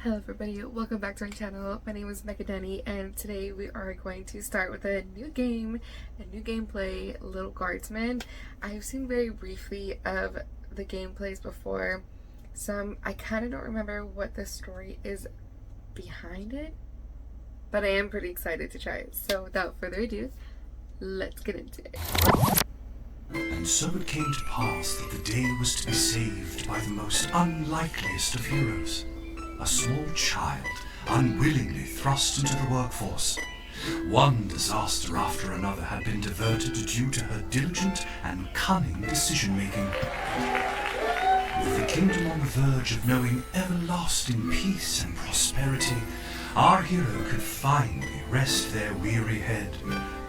Hello everybody, welcome back to my channel. My name is Denice, and today we are going to start with a new game, a new gameplay, Lil Guardsman. I've seen very briefly of the gameplays before, so I kind of don't remember what the story is behind it, but I am pretty excited to try it. So without further ado, let's get into it. And so it came to pass that the day was to be saved by the most unlikeliest of heroes. A small child, unwillingly thrust into the workforce. One disaster after another had been diverted due to her diligent and cunning decision-making. With the kingdom on the verge of knowing everlasting peace and prosperity, our hero could finally rest their weary head,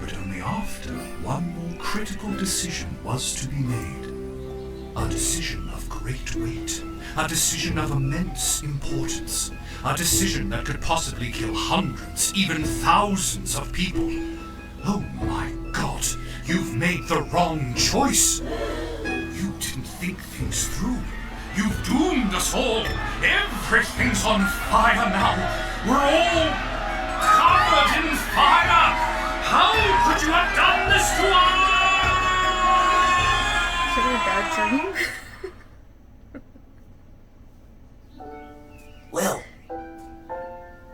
but only after one more critical decision was to be made. A decision of great weight. A decision of immense importance. A decision that could possibly kill hundreds, even thousands of people. Oh my God, you've made the wrong choice. You didn't think things through. You've doomed us all. Everything's on fire now. We're all covered in fire. How could you have done this to us? Should I have a bad dream?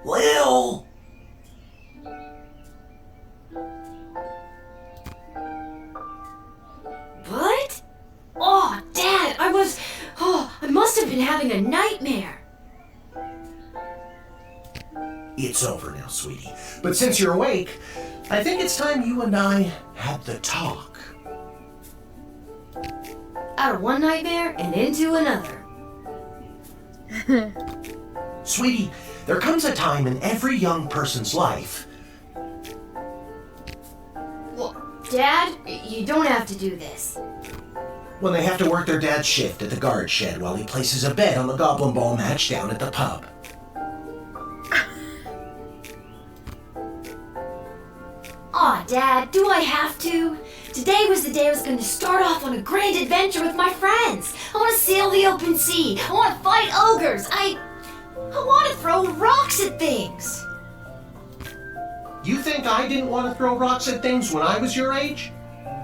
Lil! What? Oh, Dad, I must have been having a nightmare. It's over now, sweetie. But since you're awake, I think it's time you and I had the talk. Out of one nightmare and into another. Sweetie, there comes a time in every young person's life. Well, Dad, you don't have to do this. When they have to work their dad's shift at the guard shed while he places a bet on the goblin ball match down at the pub. Aw, Dad, do I have to? Today was the day I was going to start off on a grand adventure with my friends. I want to sail the open sea. I want to fight ogres. I want to throw rocks at things. You think I didn't want to throw rocks at things when I was your age?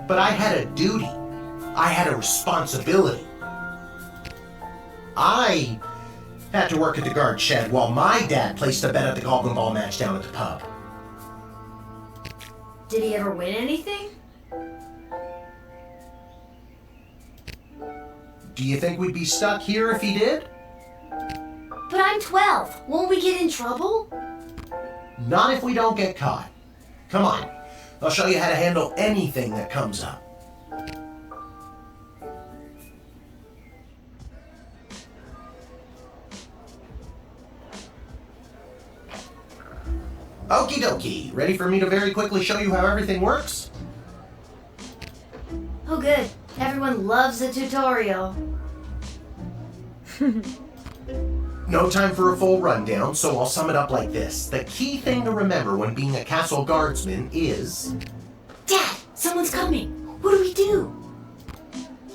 But I had a duty. I had a responsibility. I had to work at the guard shed while my dad placed a bet at the goblin ball match down at the pub. Did he ever win anything? Do you think we'd be stuck here if he did? But I'm 12. Won't we get in trouble? Not if we don't get caught. Come on, I'll show you how to handle anything that comes up. Okie dokie, ready for me to very quickly show you how everything works? Oh good, everyone loves a tutorial. No time for a full rundown, so I'll sum it up like this. The key thing to remember when being a castle guardsman is... Dad, someone's coming. What do we do?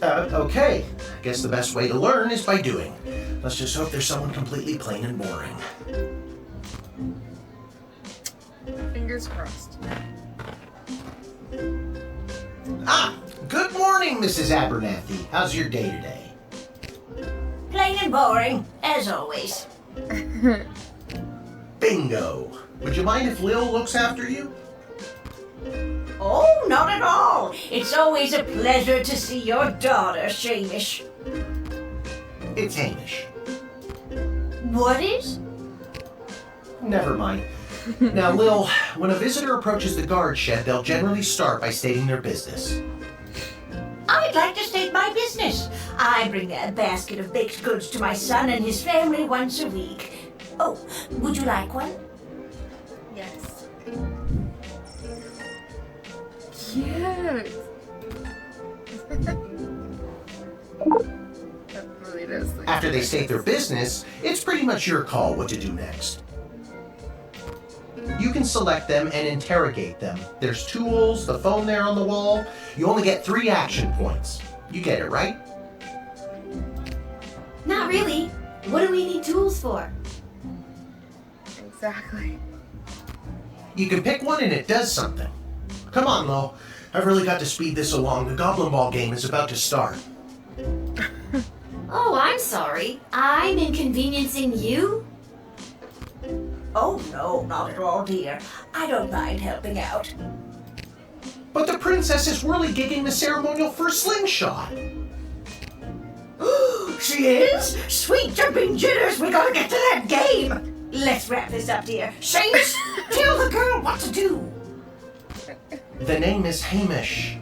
Okay. I guess the best way to learn is by doing. Let's just hope there's someone completely plain and boring. Fingers crossed. Good morning, Mrs. Abernathy. How's your day today? Plain and boring, as always. Bingo. Would you mind if Lil looks after you? Oh, not at all. It's always a pleasure to see your daughter, Shamish. It's Hamish. What is? Never mind. Now, Lil, when a visitor approaches the guard shed, they'll generally start by stating their business. I'd like to state my business. I bring a basket of baked goods to my son and his family once a week. Oh, would you like one? Yes. Cute. That really does look After they cute. state their business, it's pretty much your call what to do next. You can select them and interrogate them. There's tools, the phone there on the wall. You only get 3 action points. You get it, right? Not really. What do we need tools for? Exactly. You can pick one and it does something. Come on, Lo. I've really got to speed this along. The Goblin Ball game is about to start. Oh, I'm sorry. I'm inconveniencing you? Oh, no, not at all, dear. I don't mind helping out. But the princess is whirligigging the ceremonial for a slingshot. She is? Sweet jumping jitters, we gotta get to that game. Let's wrap this up, dear. Seamus, tell the girl what to do. The name is Hamish.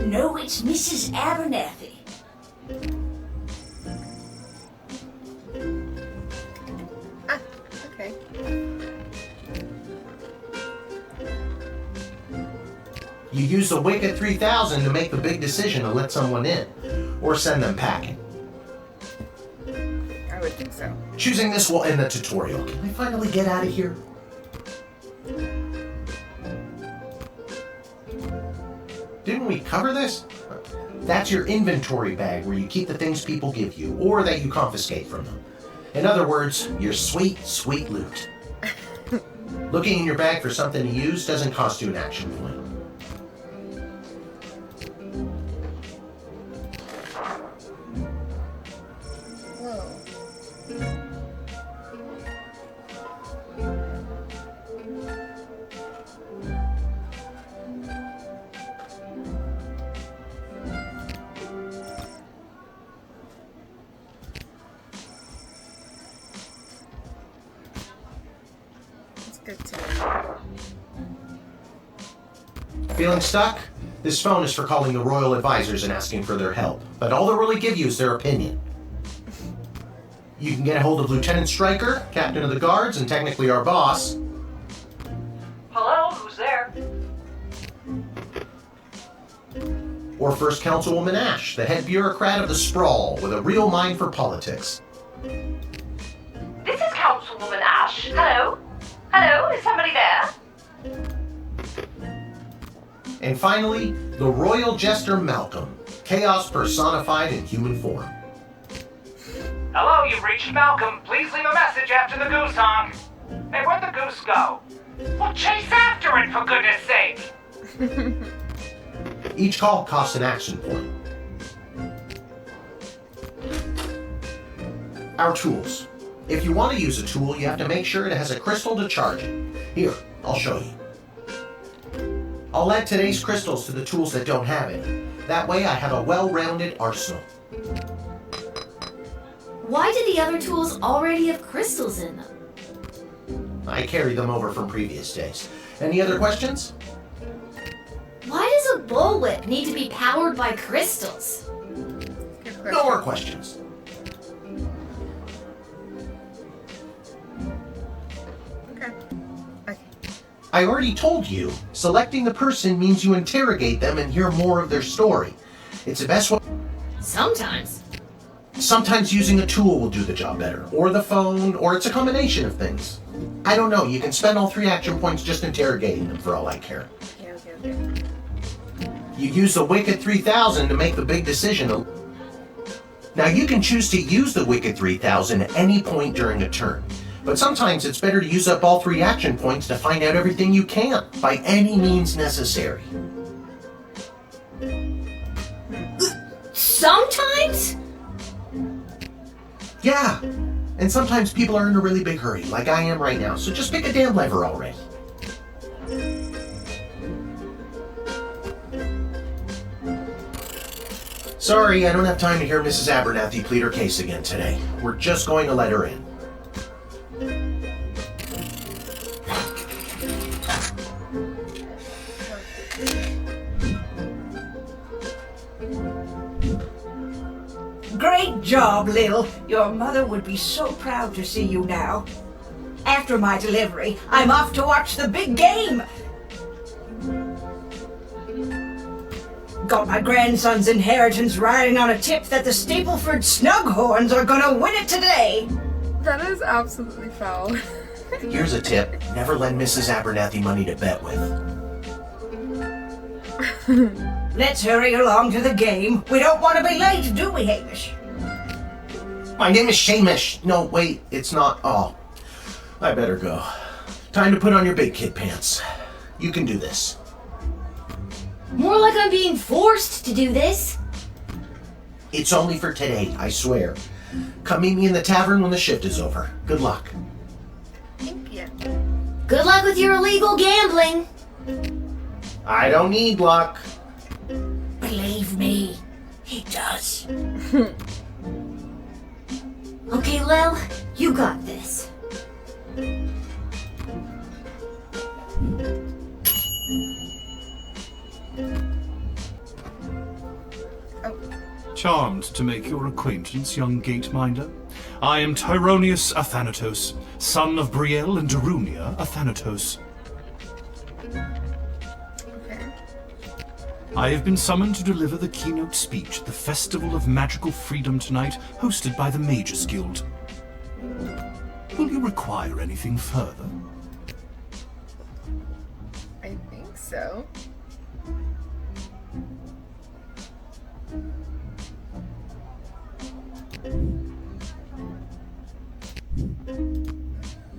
No, it's Mrs. Abernathy. Ah, okay. You use the Wicked 3000 to make the big decision to let someone in, or send them packing. I would think so. Choosing this will end the tutorial. Can I finally get out of here? Didn't we cover this? That's your inventory bag where you keep the things people give you, or that you confiscate from them. In other words, your sweet, sweet loot. Looking in your bag for something to use doesn't cost you an action point. Whoa. That's good too. Feeling stuck? This phone is for calling the royal advisors and asking for their help, but all they'll really give you is their opinion. You can get a hold of Lieutenant Stryker, captain of the guards, and technically our boss. Hello, who's there? Or First Councilwoman Ash, the head bureaucrat of the Sprawl, with a real mind for politics. This is Councilwoman Ash. Hello? Hello, is somebody there? And finally, the royal jester Malcolm, chaos personified in human form. Hello, you've reached Malcolm. Please leave a message after the goose honk. Hey, where'd the goose go? Well, chase after it, for goodness sake! Each call costs an action point. Our tools. If you want to use a tool, you have to make sure it has a crystal to charge it. Here, I'll show you. I'll add today's crystals to the tools that don't have it. That way I have a well-rounded arsenal. Why do the other tools already have crystals in them? I carried them over from previous days. Any other questions? Why does a bullwhip need to be powered by crystals? Good question. No more questions. Okay. Okay. I already told you, selecting the person means you interrogate them and hear more of their story. It's the best way. Sometimes. Sometimes using a tool will do the job better, or the phone, or it's a combination of things. I don't know, you can spend all 3 action points just interrogating them for all I care. Okay. You use the Wicked 3000 to make the big decision. Now you can choose to use the Wicked 3000 at any point during a turn, but sometimes it's better to use up all 3 action points to find out everything you can, by any means necessary. Sometimes? Yeah, and sometimes people are in a really big hurry, like I am right now, so just pick a damn lever already. Sorry, I don't have time to hear Mrs. Abernathy plead her case again today. We're just going to let her in. Great job, Lil. Your mother would be so proud to see you now. After my delivery, I'm off to watch the big game. Got my grandson's inheritance riding on a tip that the Stapleford Snughorns are gonna win it today. That is absolutely foul. Here's a tip. Never lend Mrs. Abernathy money to bet with. Let's hurry along to the game. We don't want to be late, do we, Hamish? My name is Shamish. No, wait, it's not. Oh, I better go. Time to put on your big kid pants. You can do this. More like I'm being forced to do this. It's only for today, I swear. Come meet me in the tavern when the shift is over. Good luck. Thank you. Good luck with your illegal gambling. I don't need luck. Believe me, he does. Okay, Lil, you got this. Charmed to make your acquaintance, young gateminder. I am Tyronius Athanatos, son of Brielle and Darunia Athanatos. Okay. I have been summoned to deliver the keynote speech at the Festival of Magical Freedom tonight, hosted by the Mages Guild. Will you require anything further? I think so.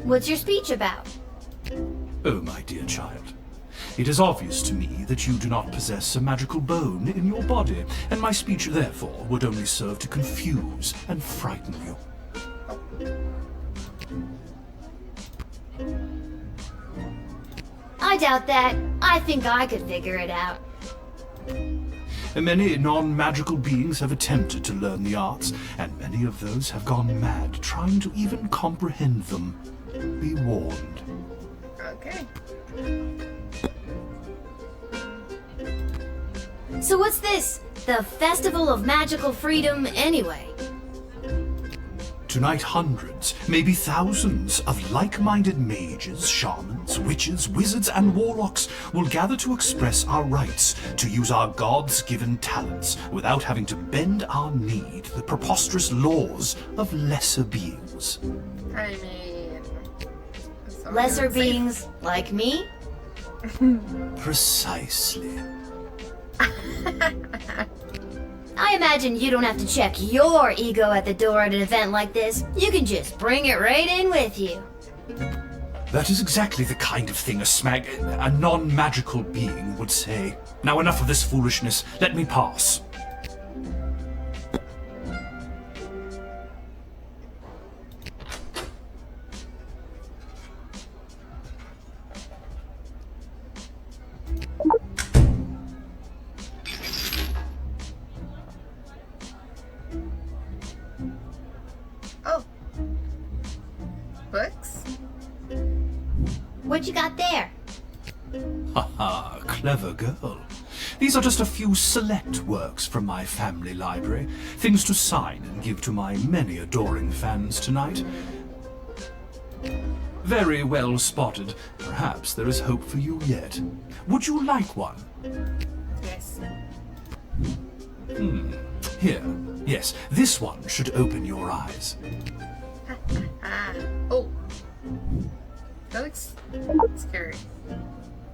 What's your speech about? Oh, my dear child. It is obvious to me that you do not possess a magical bone in your body, and my speech, therefore, would only serve to confuse and frighten you. I doubt that. I think I could figure it out. Many non-magical beings have attempted to learn the arts, and many of those have gone mad trying to even comprehend them. Be warned. Okay. So what's this? The Festival of Magical Freedom anyway? Tonight, hundreds, maybe thousands of like-minded mages, shamans, witches, wizards, and warlocks will gather to express our rights to use our gods-given talents without having to bend our knee to the preposterous laws of lesser beings. I mean, so Lesser I'm safe. beings like me? Precisely. I imagine you don't have to check your ego at the door at an event like this. You can just bring it right in with you. That is exactly the kind of thing a non-magical being would say. Now enough of this foolishness. Let me pass. Oh. Books? What you got there? Haha, clever girl. These are just a few select works from my family library. Things to sign and give to my many adoring fans tonight. Very well spotted. Perhaps there is hope for you yet. Would you like one? Yes. Here. Yes, this one should open your eyes. Ah. Oh. That looks scary.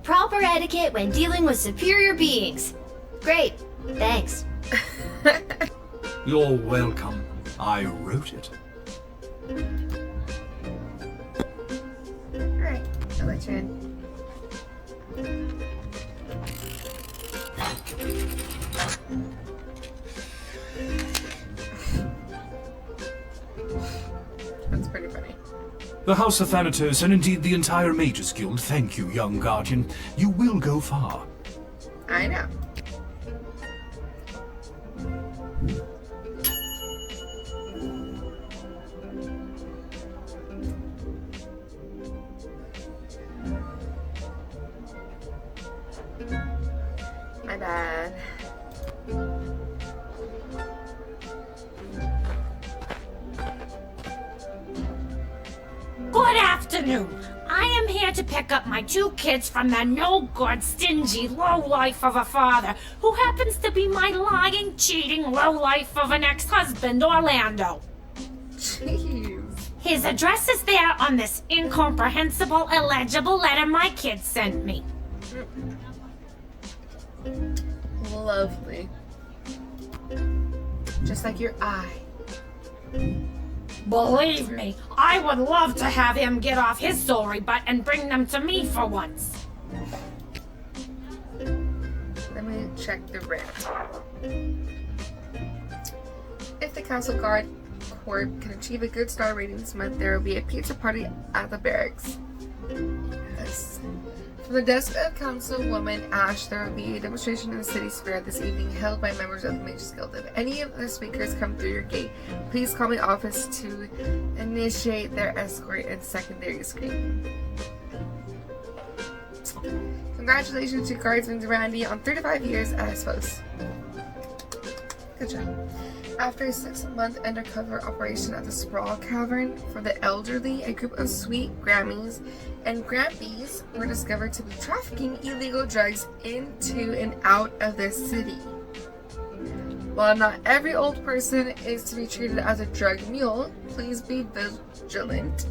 Proper etiquette when dealing with superior beings. Great. Thanks. You're welcome. I wrote it. Alright, I'll let you in. That's pretty funny. The House of Thanatos, and indeed the entire Mages Guild, thank you, young guardian. You will go far. I know. My bad. Good afternoon. I am here to pick up my two kids from the no-good, stingy lowlife of a father who happens to be my lying, cheating lowlife of an ex-husband, Orlando. Jeez. His address is there on this incomprehensible, illegible letter my kids sent me. Lovely. Just like your eye. Believe me, I would love to have him get off his sorry butt and bring them to me for once. Let me check the rent. If the Council Guard Corps can achieve a good star rating this month, there will be a pizza party at the barracks. Yes. From the desk of Councilwoman Ash, there will be a demonstration in the city square this evening held by members of the Mages Guild. If any of the speakers come through your gate, please call my office to initiate their escort and secondary screening. Congratulations to Guardsman Randy on 35 years at his post. Good job. After a 6-month undercover operation at the Sprawl Cavern for the elderly, a group of sweet Grammies and Grampies were discovered to be trafficking illegal drugs into and out of the city. While not every old person is to be treated as a drug mule, please be vigilant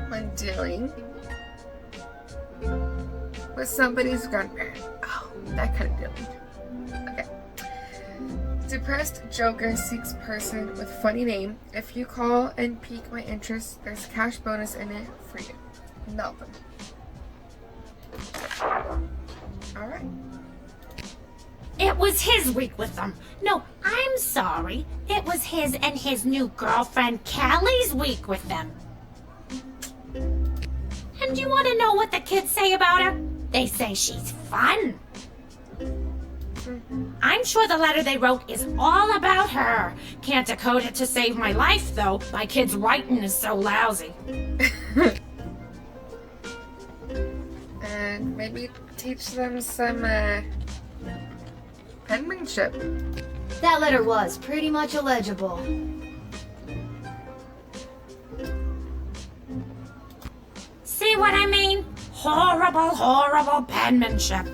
when dealing with somebody's grandparent. Oh, that kind of dealing. Okay. Depressed Joker seeks person with funny name. If you call and pique my interest, there's cash bonus in it for you. Nothing. Alright. It was his week with them. No, I'm sorry. It was his and his new girlfriend Callie's week with them. And you want to know what the kids say about her? They say she's fun. I'm sure the letter they wrote is all about her. Can't decode it to save my life, though. My kid's writing is so lousy. And maybe teach them some penmanship. That letter was pretty much illegible. See what I mean? Horrible, horrible penmanship.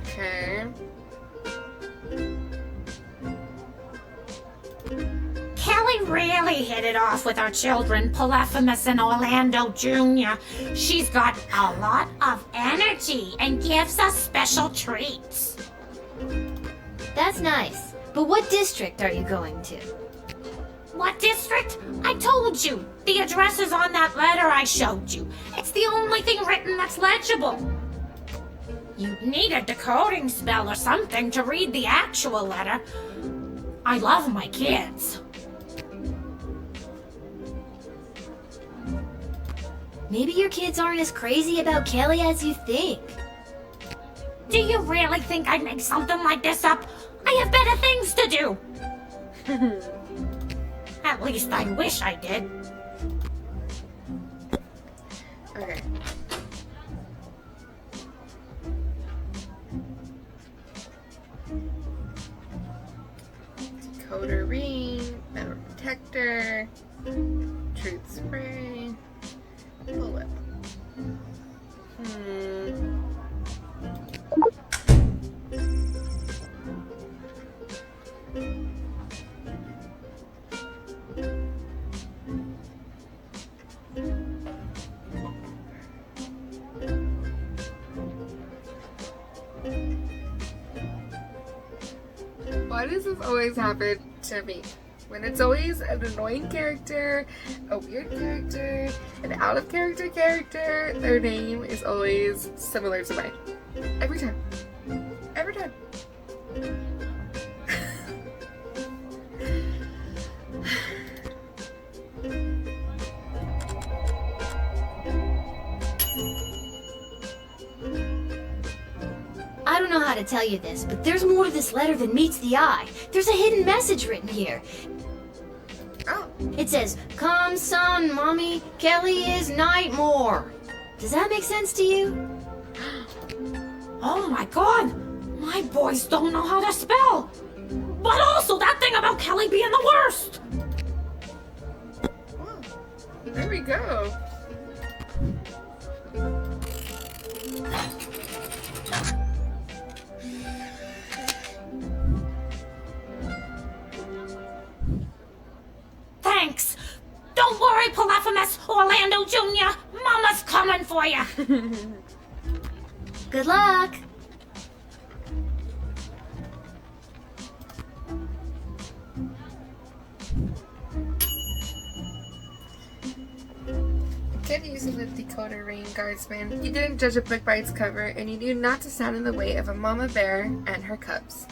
Okay. Kelly really hit it off with our children, Polyphemus and Orlando Jr. She's got a lot of energy and gives us special treats. That's nice. But what district are you going to? What district? I told you. The address is on that letter I showed you. It's the only thing written that's legible. You'd need a decoding spell or something to read the actual letter. I love my kids. Maybe your kids aren't as crazy about Kelly as you think. Do you really think I'd make something like this up? I have better things to do. At least I wish I did. Okay. Decoder ring, metal detector, truth spray, bullet. Why does this always happen to me? When it's always an annoying character, a weird character, an out of character character, their name is always similar to mine. Every time. Every time. I don't know how to tell you this, but there's more to this letter than meets the eye. There's a hidden message written here. Oh. It says, "Come, son, mommy, Kelly is Nightmare." Does that make sense to you? Oh my god! My boys don't know how to spell! But also that thing about Kelly being the worst! Oh. There we go. Thanks! Don't worry, Polyphemus, Orlando Jr. Mama's coming for you! Good luck. Good use of the decoder ring, Guardsman. You didn't judge a book by its cover, and you knew not to stand in the way of a mama bear and her cubs.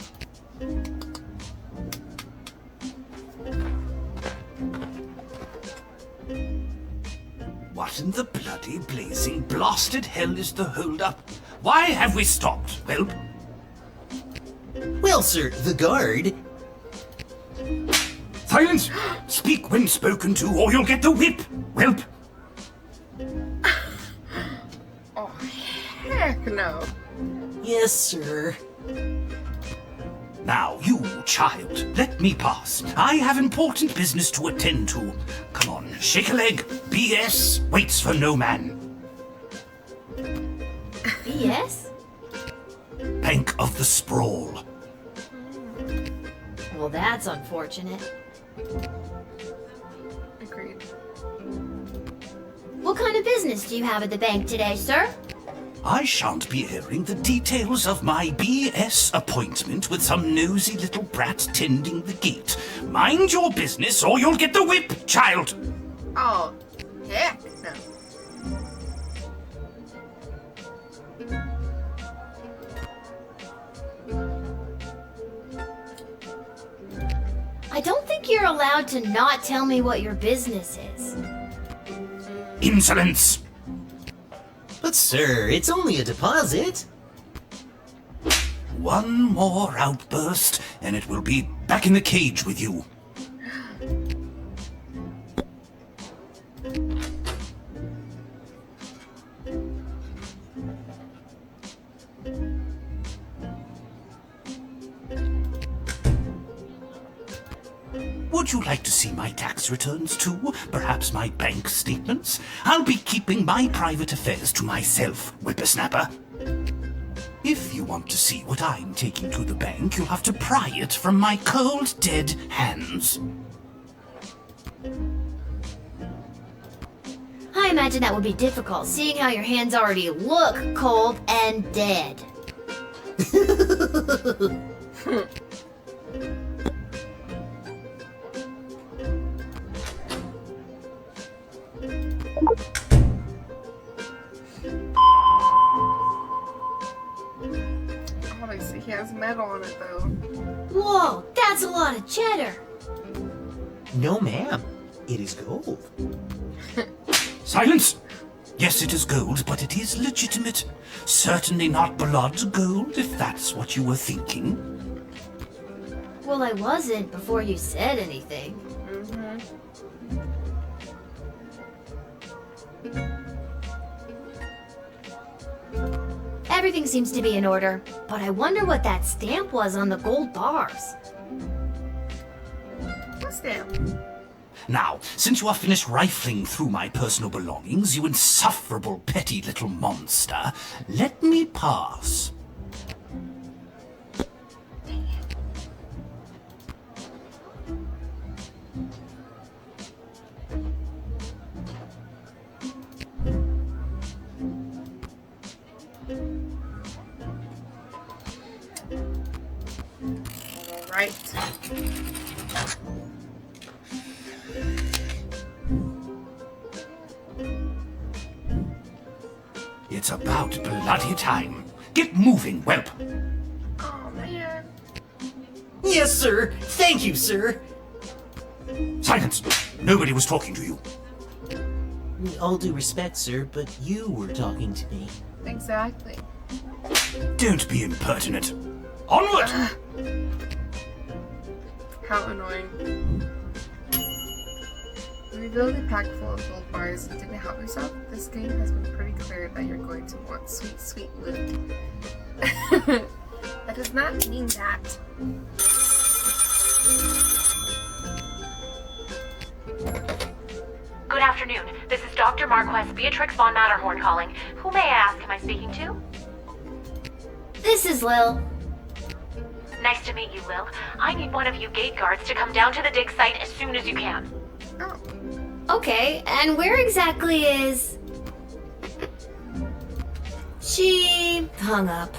What in the bloody blazing blasted hell is the hold-up? Why have we stopped, Whelp? Well, sir, the guard. Silence! Speak when spoken to, or you'll get the whip, Whelp! Oh, heck no. Yes, sir. Now, you, child, let me pass. I have important business to attend to. Come on, shake a leg. BS waits for no man. BS? Bank of the Sprawl. Well, that's unfortunate. Agreed. What kind of business do you have at the bank today, sir? I shan't be airing the details of my BS appointment with some nosy little brat tending the gate. Mind your business or you'll get the whip, child! Oh, heck no. I don't think you're allowed to not tell me what your business is. Insolence! But, sir, it's only a deposit. One more outburst, and it will be back in the cage with you. Would you like to see my tax returns too? Perhaps my bank statements? I'll be keeping my private affairs to myself, whippersnapper. If you want to see what I'm taking to the bank, you'll have to pry it from my cold, dead hands. I imagine that would be difficult, seeing how your hands already look cold and dead. Obviously, he has metal on it though. Whoa, that's a lot of cheddar. No, ma'am. It is gold. Silence! Yes, it is gold, but it is legitimate. Certainly not blood gold, if that's what you were thinking. Well, I wasn't before you said anything. Everything seems to be in order, but I wonder what that stamp was on the gold bars. What's that? Now, since you are finished rifling through my personal belongings, you insufferable petty little monster, let me pass. Right. It's about bloody time. Get moving, whelp. Oh man. Yes, sir. Thank you, sir. Silence! Nobody was talking to you. All due respect, sir, but you were talking to me. Exactly. Don't be impertinent. Onward! How annoying. Rebuild a pack full of gold bars. You didn't help yourself? This game has been pretty clear that you're going to want sweet, sweet loot. That does not mean that. Good afternoon. This is Dr. Marquez Beatrix von Matterhorn calling. Who may I ask am I speaking to? This is Lil. Nice to meet you, Lil. I need one of you gate guards to come down to the dig site as soon as you can. Oh. Okay, and where exactly is... She hung up.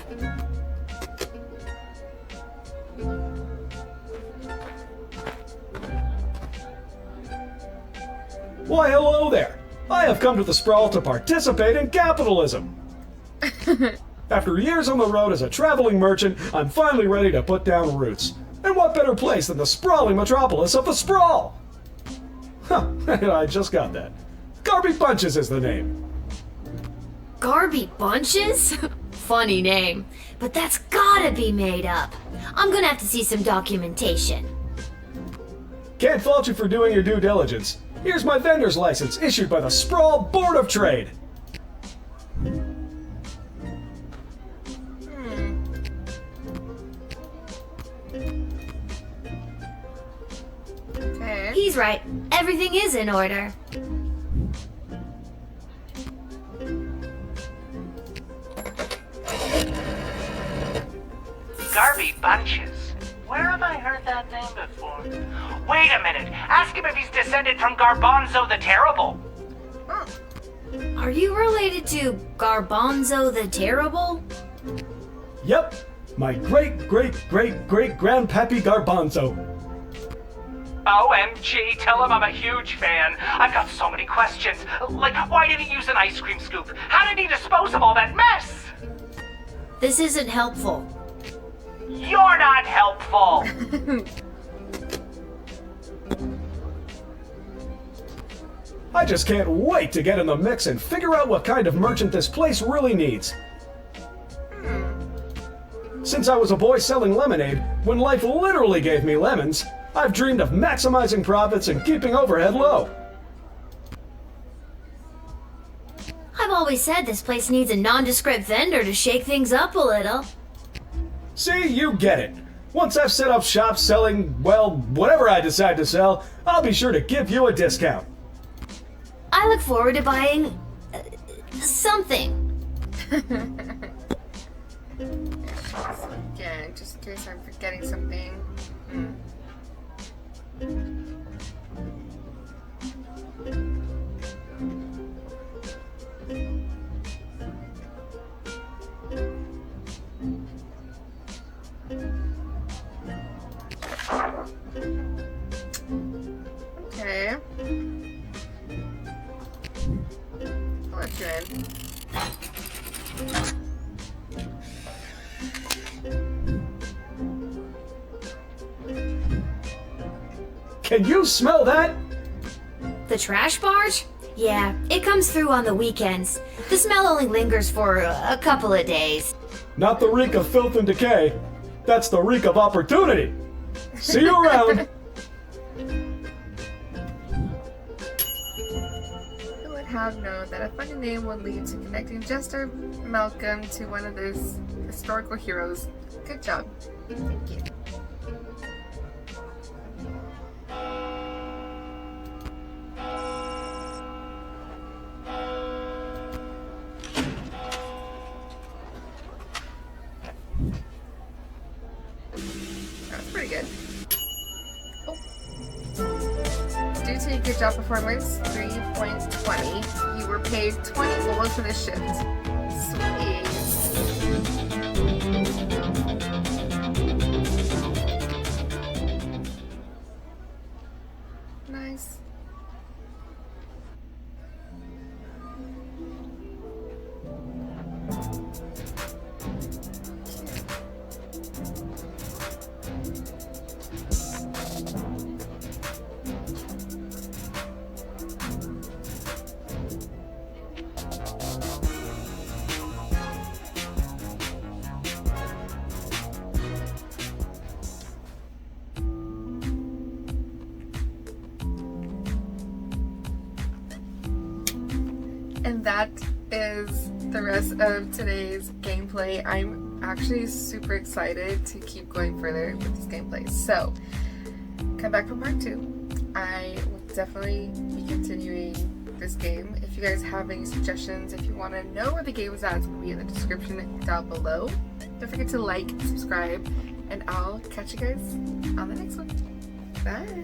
Why, hello there! I have come to the Sprawl to participate in capitalism! After years on the road as a traveling merchant, I'm finally ready to put down roots. And what better place than the sprawling metropolis of the Sprawl? Huh, I just got that. Garby Bunches is the name. Garby Bunches? Funny name. But that's gotta be made up. I'm gonna have to see some documentation. Can't fault you for doing your due diligence. Here's my vendor's license issued by the Sprawl Board of Trade. Okay. He's right. Everything is in order. Garby Bunches. Where have I heard that name before? Wait a minute. Ask him if he's descended from Garbanzo the Terrible. Oh. Are you related to Garbanzo the Terrible? Yep, my great-great-great-great-grandpappy Garbanzo. OMG, tell him I'm a huge fan. I've got so many questions. Like, why did he use an ice cream scoop? How did he dispose of all that mess? This isn't helpful. You're not helpful. I just can't wait to get in the mix and figure out what kind of merchant this place really needs. Since I was a boy selling lemonade, when life literally gave me lemons, I've dreamed of maximizing profits and keeping overhead low. I've always said this place needs a nondescript vendor to shake things up a little. See, you get it. Once I've set up shop selling, well, whatever I decide to sell, I'll be sure to give you a discount. I look forward to buying... something. Again, just in case I'm forgetting something. Okay. I'll let you in. Can you smell that? The trash barge? Yeah, it comes through on the weekends. The smell only lingers for a couple of days. Not the reek of filth and decay. That's the reek of opportunity. See you around. Who would have known that a funny name would lead to connecting Jester Malcolm to one of those historical heroes? Good job. Thank you. That's pretty good. Oh. Due to your good job performance, 3.20. You were paid 20 gold for this shift. Sweet. Nice. And that is the rest of today's gameplay. I'm actually super excited to keep going further with this gameplay. So, come back for part 2. I will definitely be continuing this game. If you guys have any suggestions, if you want to know where the game is at, it's going to be in the description down below. Don't forget to like, subscribe, and I'll catch you guys on the next one. Bye!